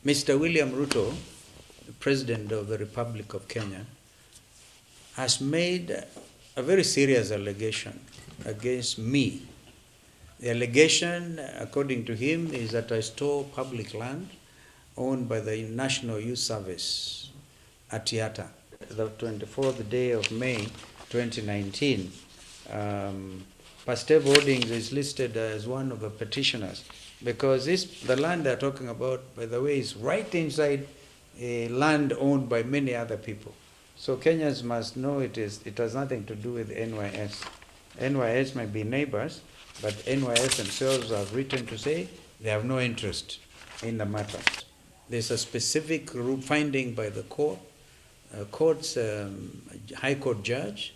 Mr. William Ruto, the President of the Republic of Kenya, has made a very serious allegation against me. The allegation, according to him, is that I stole public land owned by the National Youth Service at Yata. The 24th day of May 2019, Pastev Holdings is listed as one of the petitioners because the land they're talking about, by the way, is right inside a land owned by many other people. So Kenyans must know it has nothing to do with NYS. NYS might be neighbors, but NYS themselves have written to say they have no interest in the matter. There's a specific finding by the High Court judge,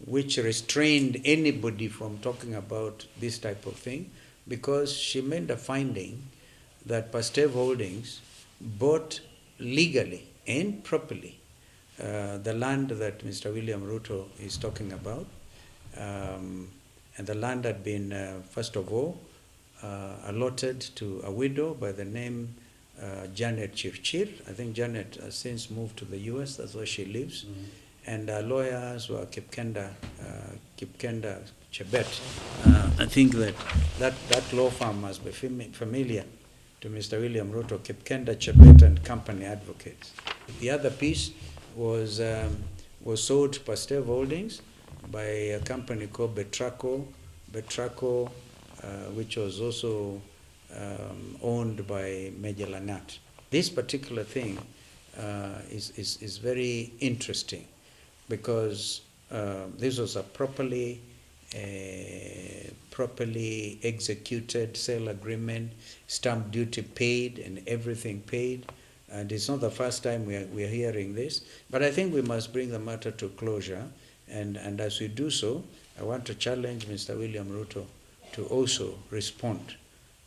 which restrained anybody from talking about this type of thing, because she made a finding that Pastev Holdings bought legally and properly the land that Mr. William Ruto is talking about. And the land had been, first of all, allotted to a widow by the name Janet Chirchir. I think Janet has since moved to the US, that's where she lives. Mm-hmm. And our lawyers were Kipkenda Chebet. I think that law firm must be familiar to Mr. William Ruto, Kipkenda Chebet and Company Advocates. The other piece was sold to Pastev Holdings by a company called Betraco, which was also owned by Major Langat. This particular thing is very interesting because this was a properly executed sale agreement, stamp duty paid and everything paid. And it's not the first time we are hearing this, but I think we must bring the matter to closure. And as we do so, I want to challenge Mr. William Ruto to also respond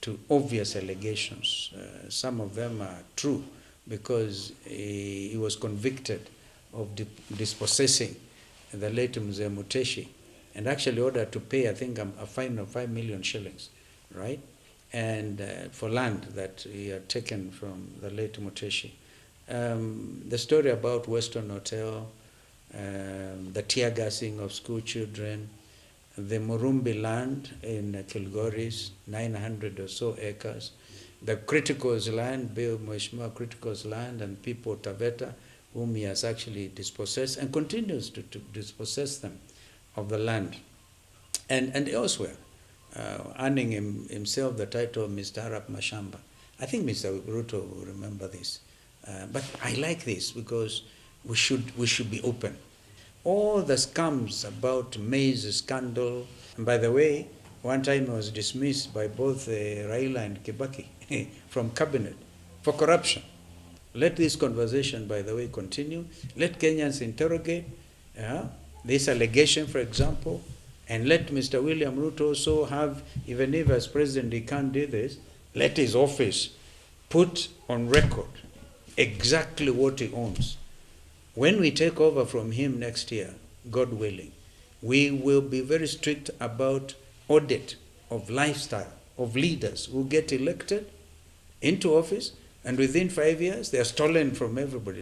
to obvious allegations. Some of them are true because he was convicted of dispossessing the late Mzee Muteshi and actually ordered to pay, I think, a fine of 5 million shillings, right? And for land that he had taken from the late Muteshi. The story about Western Hotel, the tear gassing of school children, the Murumbi land in Kilgoris, 900 or so acres, the Critical's land, Bill Mheshimiwa Critical's land, and people Taveta, whom he has actually dispossessed and continues to dispossess them of the land. And elsewhere, earning himself the title of Mr. Arab Mashamba. I think Mr. Ruto will remember this. But I like this because we should be open. All the scams about maize scandal, and by the way, one time I was dismissed by both Raila and Kibaki from cabinet for corruption. Let this conversation, by the way, continue. Let Kenyans interrogate this allegation, for example, and let Mr. William Ruto also have, even if as president he can't do this, let his office put on record exactly what he owns. When we take over from him next year, God willing, we will be very strict about audit of lifestyle of leaders who get elected into office, and within 5 years, they are stolen from everybody.